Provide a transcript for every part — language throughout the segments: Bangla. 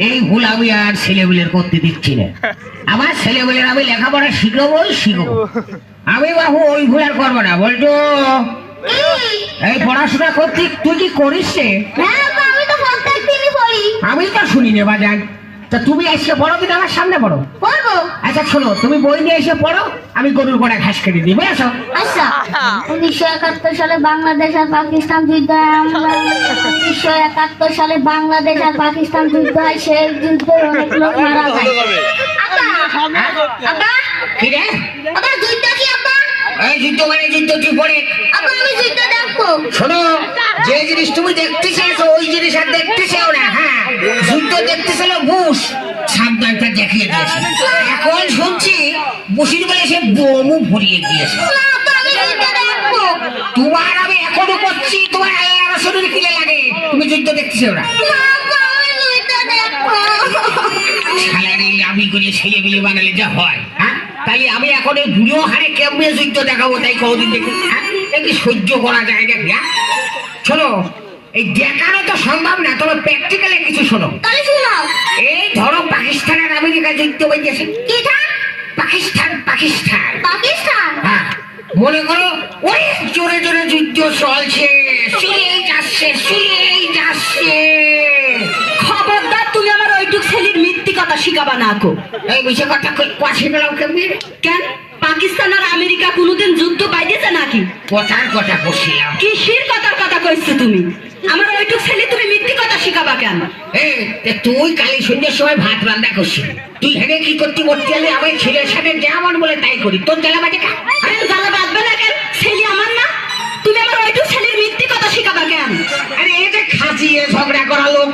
এই ভুল আমি আর ছেলেগুলের করতে দিচ্ছি না। আমার ছেলেগুলের আমি লেখাপড়া শিখবই শিখবো। আমি বাবু ওই ভুল আর করবো না। বলতো এই পড়াশোনা করতে তুই কি করিস রে? আমি তো শুনি নে বাজান। তা তুমি এসে পড়ো কিনা আমার সামনে পড়ো? পড়বো। আচ্ছা শোনো, তুমি বই নিয়ে এসে পড়ো, আমি গরুর গোড়া ঘাস কেটে দিই, বুঝেছো? আচ্ছা 1971 সালে বাংলাদেশ আর পাকিস্তান যুদ্ধ হয়। 1971 সালে বাংলাদেশ আর পাকিস্তান যুদ্ধ হয়। সেই যুদ্ধে অনেক লোক মারা যায়। আব্বা কি রে? আব্বা যুদ্ধ কি আব্বা? এই যুদ্ধ মানে যুদ্ধ কি পড়ে? আব্বা আমি যুদ্ধ দেখবো। শোনো, যে জিনিস তুমি দেখতে চেয়েছো ওই জিনিস আর দেখতে চেও না। হ্যাঁ, যুদ্ধ দেখতে ছিল বুশ, সাবধানটা দেখিয়ে দিয়েছে। এখন শুনছি বুশির বলে সে বোমও ভরিয়ে দিয়েছে। না আব্বা আমি যুদ্ধ দেখবো। তোমার আমি এখনো করছি, তোমার আমার শরীরে কিলে লাগে, তুমি যুদ্ধ দেখতে চেও না। না আব্বা আমি যুদ্ধ দেখবো। শালারে আমি করে ছেলে মিলে বানালে যা হয়। হ্যাঁ, তাহলে আমি এখন এই বুড়ো হারে কেমনে যুদ্ধ দেখাবো তাই কদিন দেখি। হ্যাঁ, কি সহ্য করা যায় না? শোনো, এই দেখানো তো সম্ভব না, তবে প্র্যাকটিক্যালি কিছু শোনো। তাহলে শোনাও। এই ধরো পাকিস্তান আর আমেরিকা যুদ্ধ হয়েছে। কিটা? পাকিস্তান পাকিস্তান পাকিস্তান। হ্যাঁ, মনে করো ওই জোরে জোরে যুদ্ধ চলছে, চলেই যাচ্ছে। খবরদার তুমি আমার ওইটুক ছেলের মিথ্যি কথা শিখাবা না কো। এই বিষয় কথা কাছে গেলাম কেমনি? কেন পাকিস্তান আর আমেরিকা কোনোদিন যুদ্ধ বাইতেছে নাকি? কথার কথা বসছিলাম। কিসের কথার কথা কইছো তুমি? আমার ওইটুক ছেলে তুমি মিথ্যি কথা শিখাবা কেন? তুই কালি সন্ধ্যের সময় ভাত রান্না করছিস, তুই হেরে কি করতে বলতে গেলে আমার ছেলের সাথে যেমন বলে তাই করি, তোর জ্বালা বাজে কা? আরে জ্বালা বাঁধবে না কেন? ছেলে আমার না, তুমি আমার ওইটুক ছেলের মিথ্যি কথা শিখাবা কেন? আরে এই যে খাজিয়ে ঝগড়া করা লোক,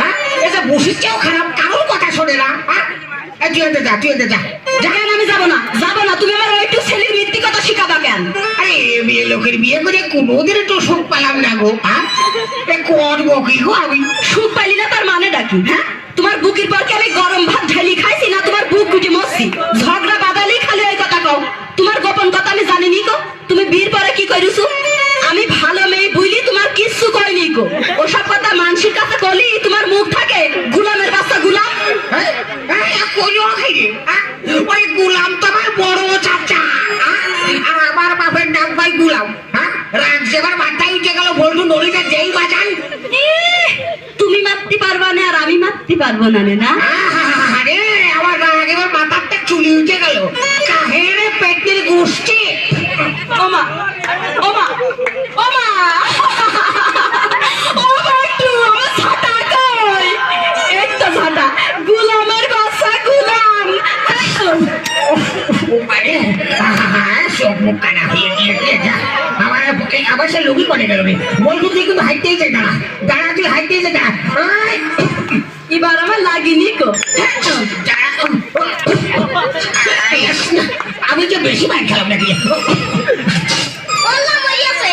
হ্যাঁ, এই যে বসির চেয়েও খারাপ, কারোর কথা শোনে না। হ্যাঁ, তুই এতে যা। কেন আমি যাবো না? তুমি আমার ওইটুক ছেলের মিথ্যি কথা শিখাবা কেন? আরে মেয়ে লোকের বিয়ে করে কোনোদিন তো সুখ পেলাম না গো। হ্যাঁ, করবো কি গো আমি? সুখ পাইলি না তার মানে ডাকি? হ্যাঁ, তোমার বুকের পর কি আমি গরম ভাত ঢালি খাইছি না তোমার বুক কুটি মরছি? ঝগড়া বাদালি খালি ওই কথা কও। তোমার গোপন কথা আমি জানি নি গো। তুমি বিয়ের পরে কি করিছো? আমি ভালো মেয়ে বুঝলি তোমার কিচ্ছু কইনি গো। ওসব কথা মানুষের কাছে বলি তোমার মুখ থাকে গুলামের বাচ্চা গুলাম। ওই গুলাম তো আমার বড় চাচা, আর আমার বাপের নাম ভাই গুলাম। হ্যাঁ, রাগ যেবার মাথায় উঠে গেল, বলতো নড়িটা যেই বাজান। তুমি মারতে পারবা না আর আমি মারতে পারবো না না? আরে আমার রাগ এবার মাথাটা চুলি উঠে গেল। কাহেরে পেটের গোষ্ঠী। ওমা ওমা ওমা গুলামের বাচ্চা গুলাম। আবার সে লোকই করে গেল। বলতো তুই কিন্তু হাইটেই যায়, দাঁড়া তুই হাইটেই যায়। এবার আমার লাগিনি গো। আমি যে বেশি মার খেলাম নাকি? বললাম ওই আছে।